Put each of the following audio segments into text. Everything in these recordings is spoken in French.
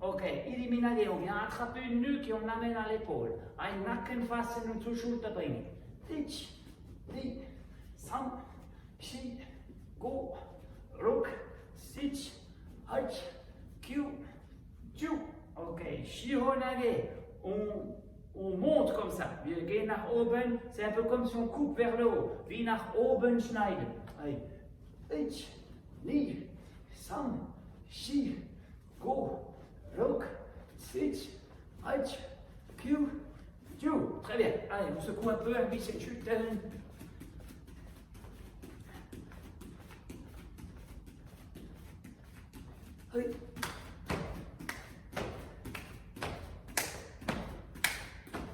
Ok, eliminez, on vient attraper une nuque et on l'amène à l'épaule. Ein Nacken fassen und zur Schulter bringen. Dich, die, sam, shi, go, ruck, sich, halt, kiu, tju. Ok, shihonage, on monte comme ça. Wir gehen nach oben, c'est un peu comme si on coupe vers le haut. Wie nach oben schneiden. Allez, ich, ni, sam, shi, go, ruck, sich, halt, kiu, tju. Très bien. Allez, on secoue un peu, un bisschen schütteln. Oui.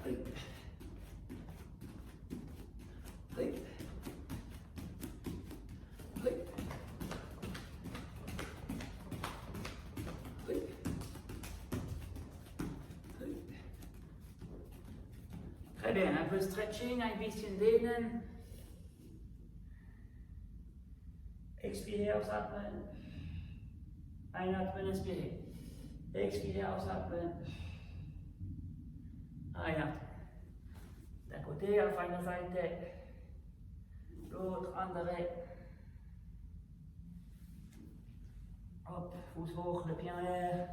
Oui. Oui. Oui. Oui. Oui. Très bien, un peu stretching, ein bisschen dehnen. Expirez, ausatmen. Einatmen, inspirez. Expirez, ausatmen. Einatmen. D'un côté, auf einer Seite. L'autre, andere. Hop, Fuß hoch, le pied en l'air.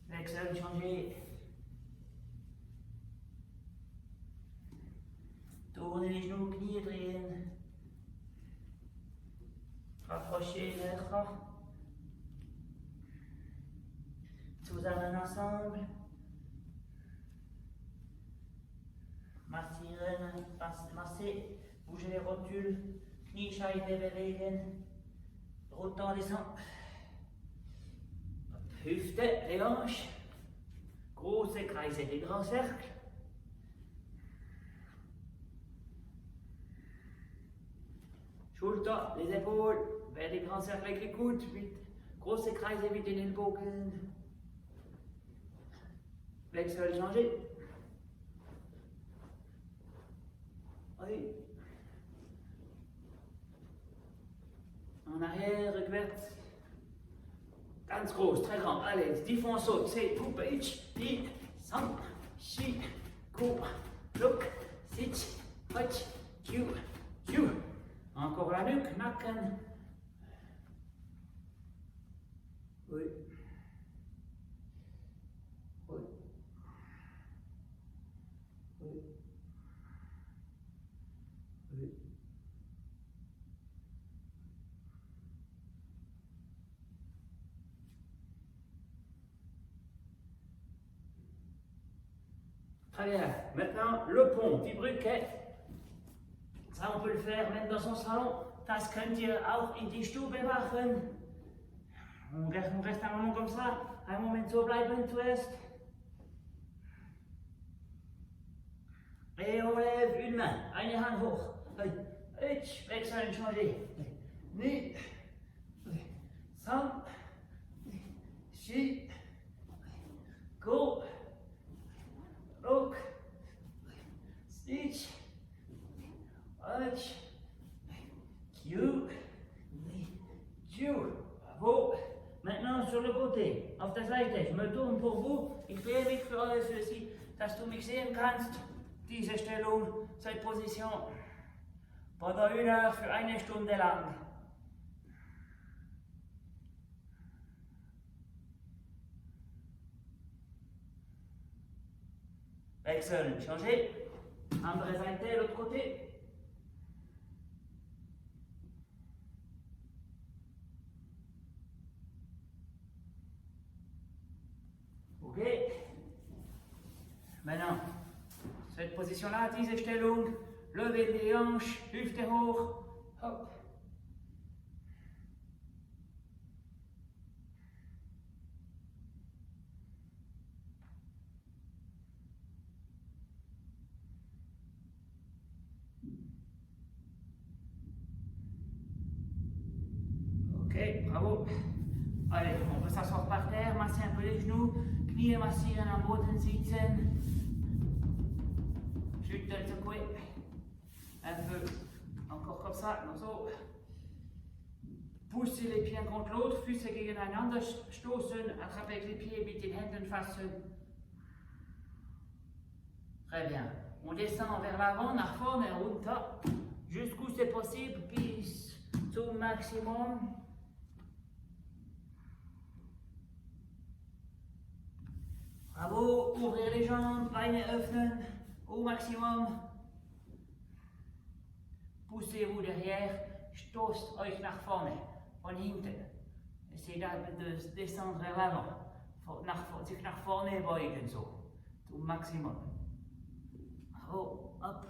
Wechsel, changer. Tournez les genoux, knie drehen. Rapprochez les bras. Zusammen ensemble. Massieren, masser, bouger les rotules, Kniescheibe bewegen, Rotan descend. Hüfte, les hanches, große Kreise, des grands cercles. Schulter, les épaules, vers les grands cercles avec les coudes, große Kreise mit den Ellbogen. Wechsel, changer. Oui. En arrière, rückwärts. Ganz groß, très grand. Allez, 10 fois on saute. C'est coupe, ich, die, sam, shi, coupe, look, sit, hutch, kiu, kiu. Encore la nuque, nacken. Oui. Oui. Oui. Oui. Très bien. Maintenant, le pont, die Brücke. Ça, on peut le faire même dans son salon. Das könnt ihr auch in die Stube machen. On reste un moment comme ça. Un moment so bleiben zuerst. Et on lève une main. Eine Hand hoch. Ich, wechseln, changer. Ni, sam, shi, go, look, stitch, watch, Q, Q. Bravo. Maintenant sur le côté, auf der Seite. Je me tourne pour vous. Ich drehe mich für alle ceci, dass du mich sehen kannst. Diese Stellung, cette position. Pendant 1 heure für 1 Stunde lang. Wechseln, changer. Andere Seite, l'autre côté. Ok. Maintenant, cette position-là, diese Stellung, levez les hanches, Hüfte hoch, hop. Ok, bravo. Allez, on peut s'asseoir par terre, masser un peu les genoux, Knie massieren, am Boden sitzen. Schütteln, secouer. Un peu, encore comme ça, non so. Poussez les pieds contre l'autre, Füße gegeneinander stoßen, attrapez avec les pieds, mit den Händen fassen. Très bien. On descend vers l'avant, nach vorne, runter, jusqu'où c'est possible, bis zum Maximum. Bravo, ouvrir les jambes, Beine öffnen, au maximum. Poussez-vous derrière, stoßt euch nach vorne, von hinten. Essayez de descendre vers l'avant, sich nach vorne beugen, so, zum Maximum. Bravo, hop.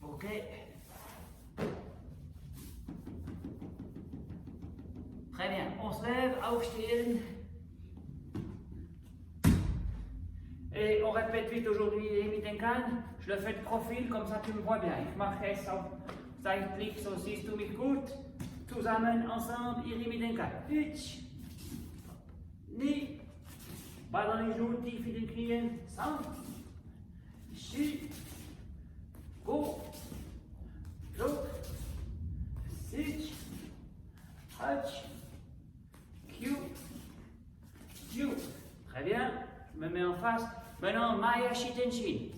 Ok. Très bien, on se lève, aufstehen. Et on répète vite aujourd'hui mit den Kahn. Je le fais de profil, comme ça tu me vois bien. Ich mache es auf seitlich, so siehst du mich gut. Zusammen, ensemble, ihr mit den Kahn. Hütsch. Ni. Bas dans les genoux, tief in den Knien. Sam. Schi. Go. Look. Sitch. Hutch. Q. Q. Très bien. Je me mets en face. Maintenant, Maya Shitenshin.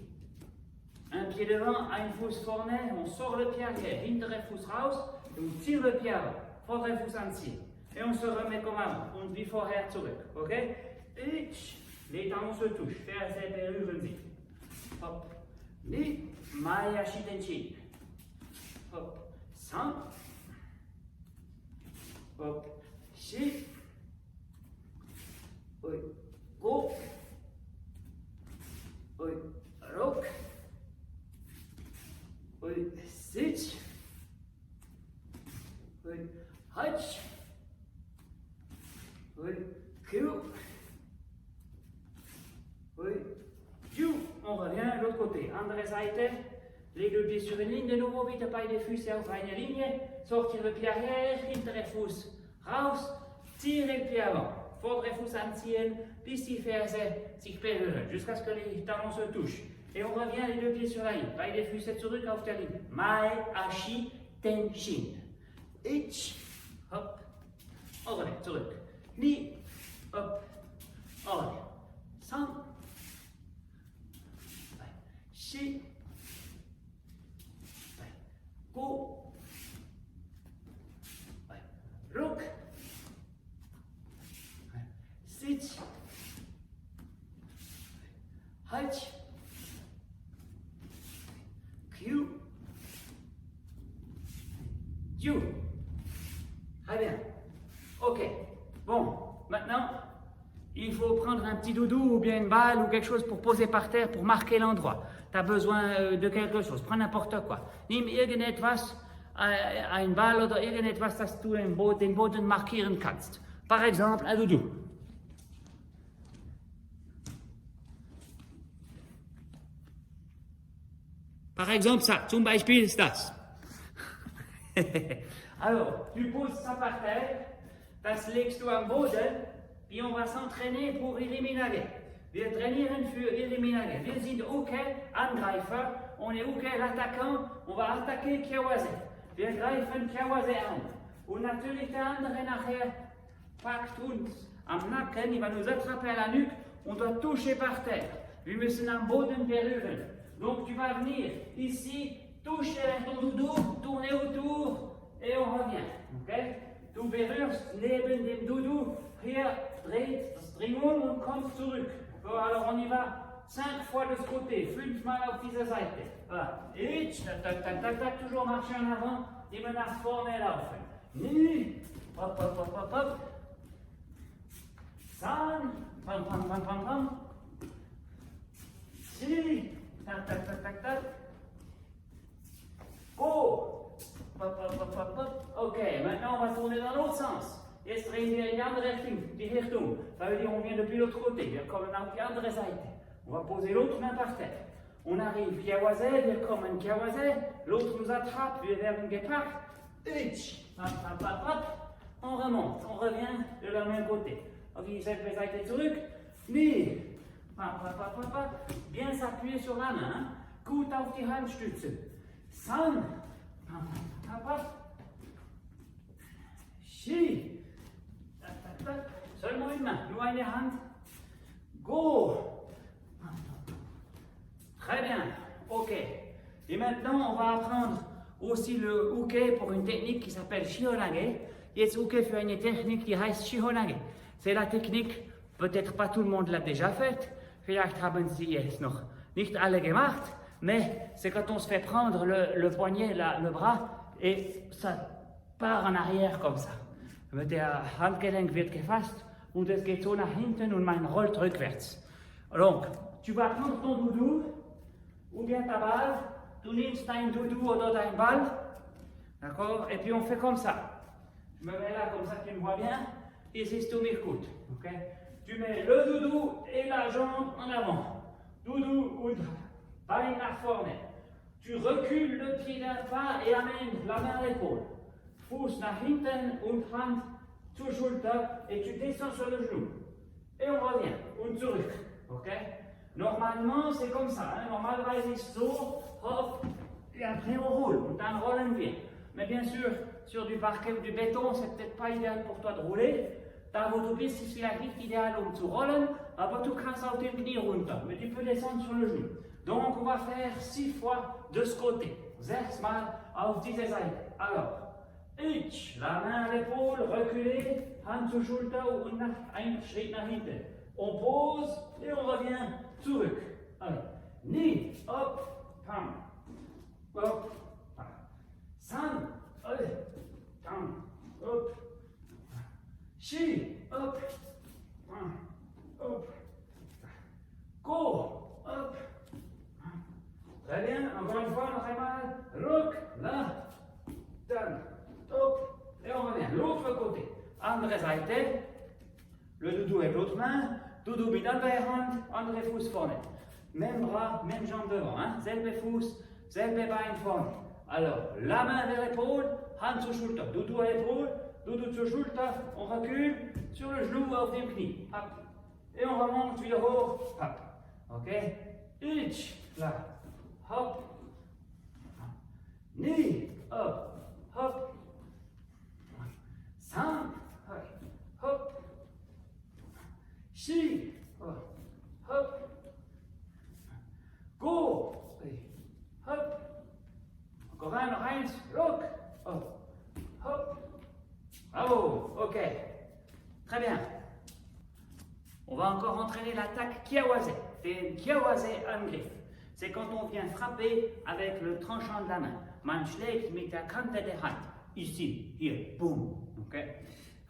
Un pied devant, ein Fuß vorne, on sort le pied arrière, hintere Fuß raus, et on tire le pied avant, vordere Fuß anziehen. Et on se remet comme avant, und wie vorher zurück, ok? Les talons se touchent, Ferse berühren sich. Hop, ni, Maya Shitenshin. Hop, san. Hop, shi. Oi, go. Oi, rock. Oi, sitch. Oi, hutch. Oi, Q. Oi, Q. On revient de l'autre côté. Andere Seite. Les deux pieds sur une ligne. De nouveau, bitte beide Füße auf eine Linie. Sortir le pied arrière. Hintere Fuß raus. Tirer le pied avant. Vordere Fuß anziehen, bis die Ferse sich berühren, jusqu'à ce que les talons se touchent. Et on revient les deux pieds sur la ligne. Beide Füße zurück auf der Linie. Mai, Ashi, Tenshin. Ich, hop, on revient, zurück. Ni, hop, on revient. San, Shi, Go, Look, Sitch, Hutch, Q, Q. Très bien. Ok. Bon, maintenant, il faut prendre un petit doudou ou bien une balle ou quelque chose pour poser par terre pour marquer l'endroit. Tu as besoin de quelque chose. Prends n'importe quoi. Nimm irgendetwas, ein Ball oder irgendetwas, das du den Boden markieren kannst. Par exemple, un doudou. Par exemple, ça, zum Beispiel ist das. Alors, tu poses ça par terre, das legst du am Boden, puis on va s'entraîner pour Eliminage. Wir trainieren für Eliminage. Wir sind okay, Angreifer, on est okay, l'attaquant, on va attaquer Kiawase. Wir greifen Kiawase an. Und natürlich der andere nachher packt uns am Nacken, il va nous attraper à la nuque, on doit toucher par terre. Wir müssen am Boden berühren. Donc tu vas venir ici, toucher avec ton doudou, tourner autour et on revient. Okay? Du berührst neben dem Doudou, hier dreht das Drehung und kommst zurück. So, alors on y va 5 fois de ce côté, 5 Mal auf dieser Seite. Voilà. Et tac, tac, tac, tac, toujours marcher en avant, immer nach vorne laufen. Hop, hop, hop, hop, hop. San, pam, pam, pam, pam, pam. Si. Tac, tac, tac, tac, tac. Go. Hop, hop, hop, hop, hop. Ok, maintenant on va tourner dans l'autre sens. Jetzt drehen wir in die andere Richtung. Ça veut dire on vient depuis l'autre côté. Wir kommen auf die andere Seite. On va poser l'autre main par terre. On arrive Kiawase, wir kommen Kiawase. L'autre nous attrape, wir werden gepackt. Hop, hop, hop, hop. On remonte, on revient de la même côté. Auf dieselbe Seite zurück. Ni. Bien s'appuyer sur la main. Gut auf die Hand stützen. San. Chi. Seulement une main. Nur eine Hand. Go. Très bien. Ok. Et maintenant, on va apprendre aussi le Uke pour une technique qui s'appelle Shihonage. Jetzt Uke für eine Technik, die heißt Shihonage. C'est la technique, peut-être pas tout le monde l'a déjà faite, vielleicht haben sie es noch nicht alle gemacht, mais c'est quand on se fait prendre le poignet, le bras, et ça part en arrière comme ça. Der Handgelenk wird gefasst und es geht so nach hinten und man rollt rückwärts. Donc, tu vas prendre ton doudou, ou bien ta balle, du nimmst dein doudou oder dein Ball, d'accord? Et puis on fait comme ça. Je me mets là comme ça, tu me vois bien, et c'est tout mes coudes, ok? Tu mets le doudou et la jambe en avant. Doudou und Bein nach vorne. Tu recules le pied d'un pas et amènes la main à l'épaule. Fuß nach hinten und Hand zur Schulter et tu descends sur le genou. Et on revient, und zurück, ok? Normalement, c'est comme ça. Hein? Normalerweise ist so, hop, et après on roule. Und dann rollen wir. Mais bien sûr, sur du parquet ou du béton, c'est peut-être pas idéal pour toi de rouler. Da wo du bist, ist vielleicht nicht ideal, um zu rollen, aber du kannst auf dem Knie runter. Mais tu peux descendre sur le genou. Donc, on va faire 6 fois de ce côté. 6 Mal auf diese Seite. Alors, ich, la main à l'épaule, reculer, Hand zur Schulter und ein Schritt nach hinten. On pose et on revient zurück. Allez, Knie, hop, pam, hop, pam. San, allez, pam, hop. Chi, hop, pam, hop. Go, hop. Très bien, encore une fois, noch einmal. Ruck, là, dann, hop, et on revient. L'autre côté. Andere Seite. Le doudou avec l'autre main. Doudou mit andere Hand, andere Fuß vorne. Même bras, même jambe devant. Hein? Selbe Fuß, selbe Bein vorne. Alors, la main vers l'épaule, Hand zur Schulter. Doudou à l'épaule, doudou zur Schulter. On recule sur le genou auf dem Knie. Hop. Et on remonte wieder hoch. Hop. Ok? Ich, là. Hop. Knee, hop, hop. San, hop. Chi, hop. Go, hop. Encore un, noch eins. Ruck, hop, hop. Bravo, ok. Très bien. On va encore entraîner l'attaque Kiawase. Den Kiawase-Angriff. C'est quand on vient frapper avec le tranchant de la main. Man schlägt mit der Kante der Hand. Ici, hier, boum. Okay?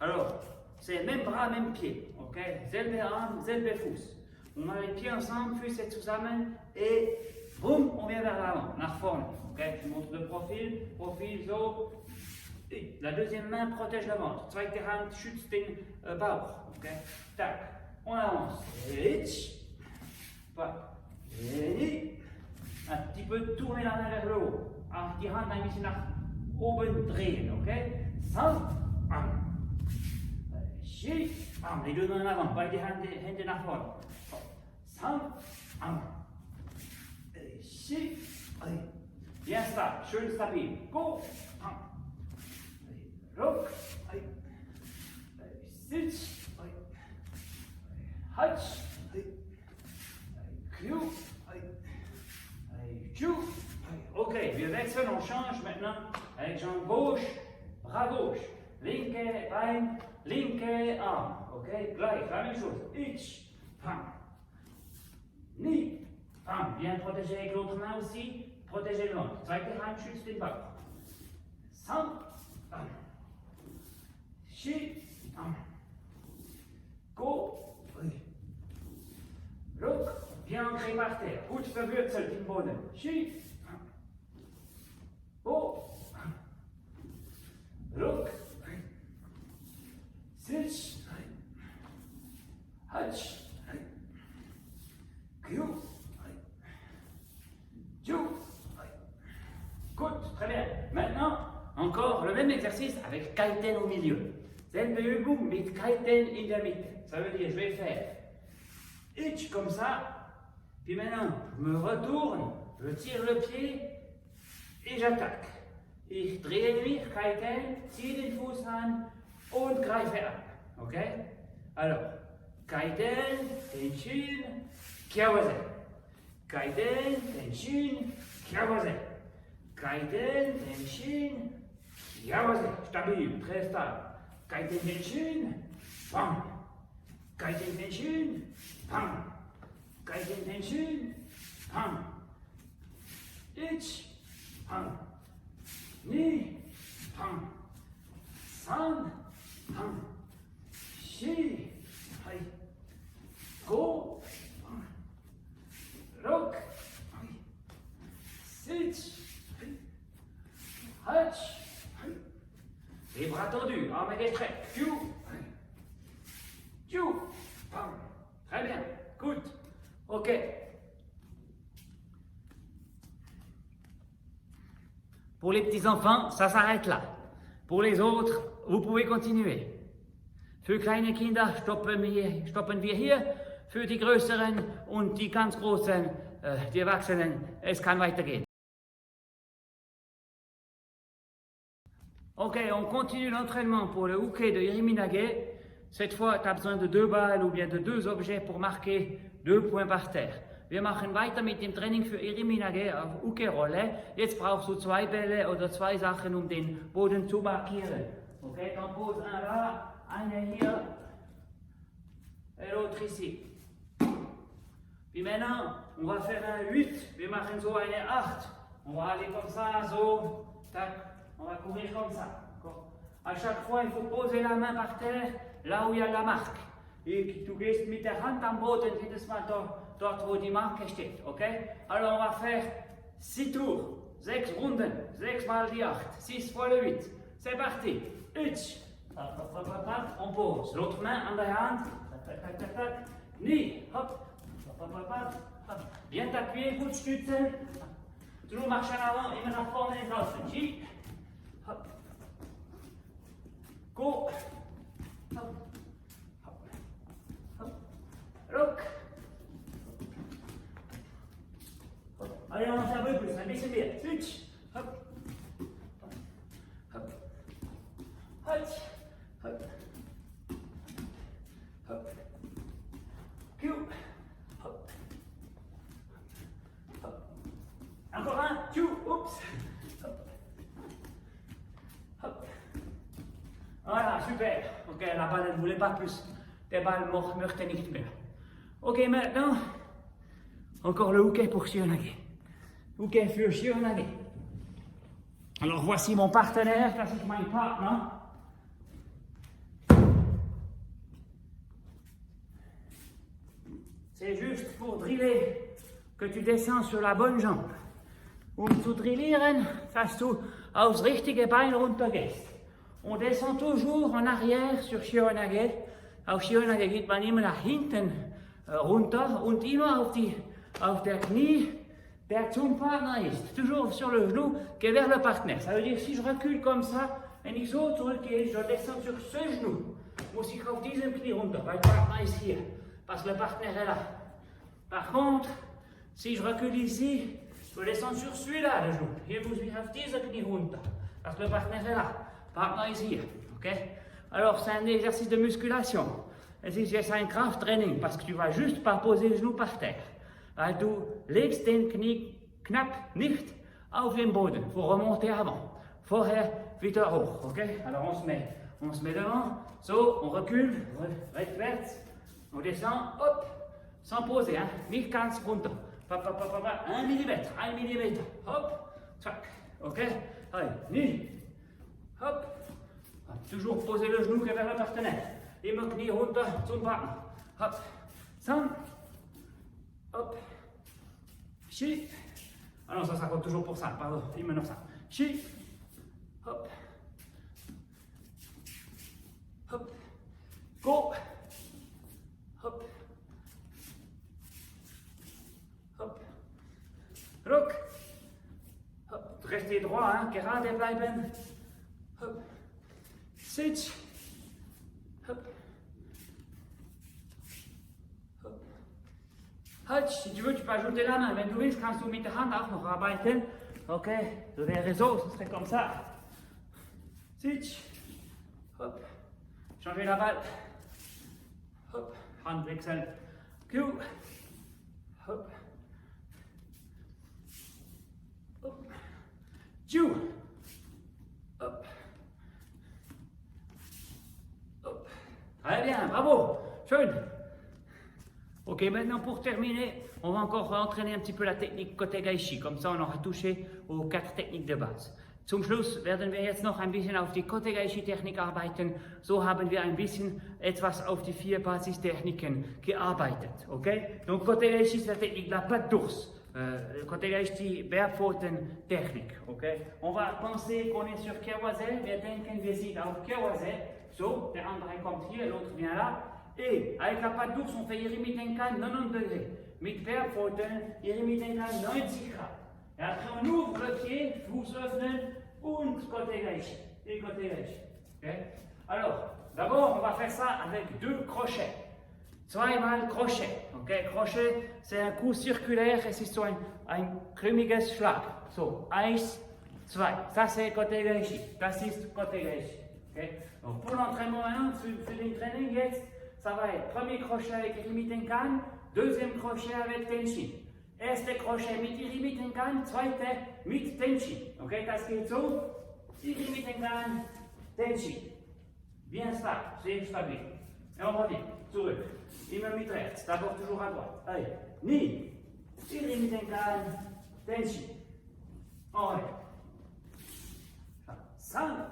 Alors, c'est même bras, même pied. Okay? Selbe Arm, selbe Fuß. On a les pieds ensemble, Füße zusammen et boum, on vient vers l'avant, nach vorne. Okay? Je montre le profil so. Et la deuxième main protège le ventre. Zweite Hand schützt den Bauch. Okay? Tac. On avance. Hitch. Un petit peu tourner la main vers le haut. Auch die Hand ein bisschen nach oben drehen, ok? San, Chi, les deux mains en avant, beide Hände nach vorne. San, Chi, bien stable, schön stabil. Go, Ruck, Sitz, Hatsch, Q, Q. Ok, wir wechseln, on change maintenant avec jambe gauche, bras gauche, linke Bein, linke Arm. Ok, gleich, la même chose. Ich, pam, ni, pam. Bien protéger avec l'autre main aussi, protéger le ventre. Zweite Hand schützt den Bauch. San, pam, Chi, pam, go, Ruck, bien ancré par terre, gut verwurzelt im Boden. Chi, go, Ruck, Sitz, Hatsch, Q, Ju. Good, très bien. Maintenant, encore le même exercice avec Kaiten au milieu. Selbe Übung mit Kaiten in der Mitte. Ça veut dire, je vais faire hitch comme ça. Puis maintenant, je me retourne, je tire le pied et j'attaque. Ich drehe mich, Kaiten, ziehe den Fuß an und greife ab. Okay? Alors, Kaiten, Tenshin, Kiawaze. Kaiten, Tenshin, Kiawaze. Kaiten, Tenshin, Kiawaze. Stabil, très stable. Kaiten, Tenshin, bam. Kaiten, Tenshin, bam. Kaiten, Tenshin, bam. Ich, bam. Ni, bam. San, bam. Shi, hai. Go, bam. Rock, hai. Sit, hai. Hatch, hai. Les bras tendus, armes extraites. Q, hai. Q, bam. Très bien, good. Ok. Pour les petits-enfants, ça s'arrête là. Pour les autres, vous pouvez continuer. Für kleine Kinder stoppen wir hier. Für die Größeren und die ganz Großen, die Erwachsenen, es kann weitergehen. Ok, on continue l'entraînement pour le Uke de Iriminage. Cette fois, tu as besoin de 2 balles ou bien de 2 objets pour marquer 2 points par terre. Wir machen weiter mit dem Training für Iriminage auf Uke-Rolle. Jetzt brauchst du 2 Bälle oder 2 Sachen, um den Boden zu markieren. Okay, t'en poses un là, un hier et l'autre ici. Puis maintenant, on va faire un 8. Wir machen so eine 8. On va aller comme ça, so, tac. On va courir comme ça. À chaque fois, il faut poser la main par terre, là où il y a la marque. Et du gehst mit der Hand am Boden jedes Mal dort, wo die Marke steht. Okay? Alors, on va faire 6 tours, 6 Runden, 6 mal die 8, 6 fois le 8. C'est parti. 1. On pose. L'autre main en der Hand. Knie. Hop. Bien t'appuyer, gut stützen. Toujours marche en avant, immer nach vorne laufen. Ski. Hop. Go. Hop. Hop. Hop. Rock. Hop. Allez, on avance un peu plus, un bisschen mehr. Switch. Hop. Hop. Hop. Hop. Hop. Q. Hop. Hop. Encore un. Q. Oups. Hop. Hop. Voilà, super. Ok, la balle ne voulait pas plus. Der Ball möchte nicht mehr. Ok, maintenant, encore le hookay pour Shihonage. Hookay für Shihonage. Alors voici mon partenaire, das ist mein Partner. C'est juste pour driller que tu descends sur la bonne jambe. Zu drillieren, dass du aufs richtige Bein runtergehst. On descend toujours en arrière sur Shihonage. Auf Shihonage geht man immer nach hinten runter und immer auf der Knie, der zum Partner ist. Toujours sur le genou qui est vers le partenaire. Ça veut dire si je recule comme ça, wenn ich so zurückgehe, je descends sur ce genou, muss ich auf diesem Knie runter, weil der Partner ist hier, parce que le partenaire est là. Par contre, si je recule ici, je descends sur celui-là, le genou. Hier muss ich auf diese Knie runter, parce que le partenaire est là. Partner ist hier, okay? Alors c'est un exercice de musculation. Es ist jetzt ein Krafttraining, parce que tu vas juste pas poser le genou par terre. Weil du legst den Knie knapp nicht auf den Boden. Faut remonter avant. Vorher wieder hoch, okay? Alors on se met devant. So, on recule, rückwärts. On descend, hop, sans poser, hein? Nicht ganz runter. 1 mm, hop, zack, okay? Allez, ni. Hop, toujours poser le genou vers le partenaire. Immer Knie runter zum Partner. Hop, sam, hop, chi. Ah non, ça compte toujours pour ça, pardon, immer noch ça. Chi, hop, hop, go, hop, hop, rock, hop, restez droit, hein, gerade bleiben. Hop, sit, hop, hop, Halt, si tu veux, tu peux ajouter la main. Wenn du willst, kannst du mit der Hand auch noch arbeiten. Okay, so wäre so, ce serait comme ça. Switch. Hop. Changer la balle. Hop. Handwechsel. Q. Hop. Hop. Q. Hop. Hop. Très bien, bravo. Schön. Ok, maintenant pour terminer, on va encore entraîner un petit peu la technique Kotegaeshi. Comme ça, on aura touché aux 4 techniques de base. Zum Schluss werden wir jetzt noch ein bisschen auf die Kotegaeshi-Technik arbeiten. So haben wir ein bisschen etwas auf die 4 Basistechniken gearbeitet. Okay? Donc Kotegaeshi, c'est la technique de la patte d'ours. Kotegaeshi, Bärpfoten-Technik. Okay? On va penser qu'on est sur Kewaze. Wir denken, wir sind auf Kewaze. So, der andere kommt hier, l'autre vient là. Et avec la patte d'ours, on fait Irimitenkan 90 degrés. Mit Bärpfoten, Irimitenkan 90 Grad. Et après, on ouvre le pied, Fuß öffnen und Kotegaeshi. Et Kotegaeshi. Okay? Alors, d'abord, on va faire ça avec 2 crochets. Zweimal Crochet. Okay? Crochet, c'est un coup circulaire et c'est so ein krümmiges Schlag. So, 1, 2. Ça, c'est Kotegaeshi. Das ist Kotegaeshi. Okay? Donc, pour l'entraînement maintenant, für den Training jetzt, ça va être premier crochet avec Irimitenkan, deuxième crochet avec Tenshin. Erste Crochet mit Irimitenkan, zweite mit Tenshin. Okay, das geht so. Irimitenkan, Tenshin. Bien stable, c'est stable. Et on revient, zurück. Immer mit rechts, d'abord toujours à droite. Allez, Ni, Irimitenkan, Tenshin. On revient. San,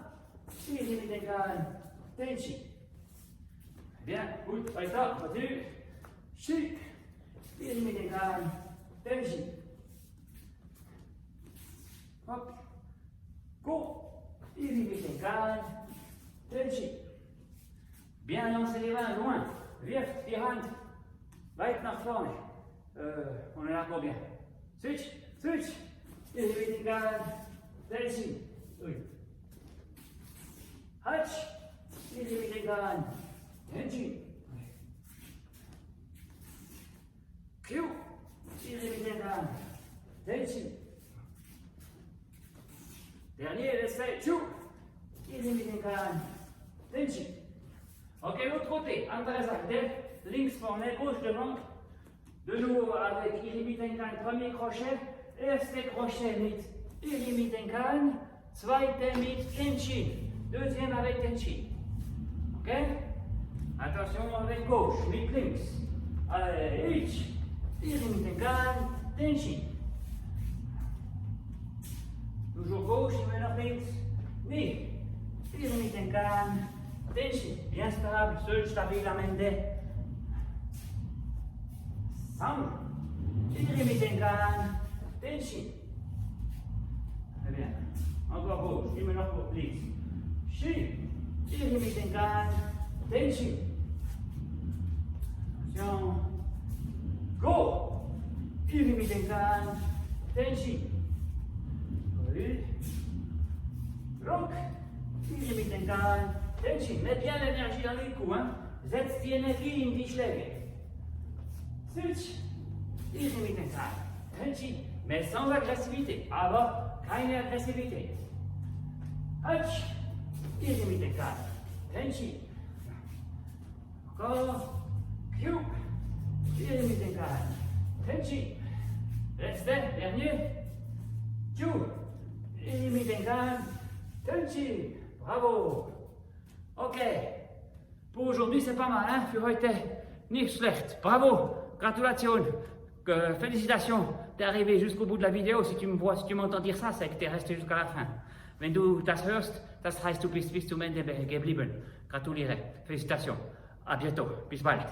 Irimitenkan, Tenshin. Bien, gut, weiter, continue. Shi, Irimitenkan, Tenshin. Hop. Go, Irimitenkan, Tenshin. Bien lancer les mains loin. Wirf die Hand weit nach vorne. On est là combien? Switch, switch. Irimitenkan, Tenshin. Oui. Hatch, Irimitenkan, Tenshin. Q, Irimitenkan, Tenshin. Dernier, l'essai, Chu, Irimitenkan, Tenshin. Ok, l'autre côté, andere Seite, links vorne, gauche devant. De nouveau avec Irimitenkan, premier crochet. Erste crochet mit Irimitenkan, zweite mit Tenshin. Deuxième avec Tenshin. Ok? Attention avec gauche, mit links. Allez, ich, Irimitenkan, Tenshin. Toujours gauche, maintenant links. Ni, Irimitenkan, Tenshin. Bien stable, seul stabilamente. Sam, Irimitenkan, Tenshin. Très bien. Encore gauche, et maintenant links. Shi, Irimitenkan, Tenshin. Attention. Go, Irimitenkan, Tenshin. Oui. Rock, Irimitenkan, Tenshin. Mets bien l'énergie dans les coups. Hein. Setz die Energie in die Schläge. Switch, Irimitenkan, Tenshin. Mais sans agressivité. Aber keine Aggressivité. Hatch, Irimitenkan, Tenshin. Encore. Q, Irimitenkan, Tenshin. Letzte, dernier. Q, Irimitenkan, Tenshin. Bravo. Ok. Pour aujourd'hui, c'est pas mal, hein? Für heute nicht schlecht. Bravo. Gratulation. Félicitations. T'es arrivé jusqu'au bout de la vidéo. Si tu me vois, si tu m'entends dire ça, c'est que t'es resté jusqu'à la fin. Wenn du das hörst, das heißt, du bist bis zum Ende geblieben. Gratuliere. Félicitations. À bientôt. Bis bald.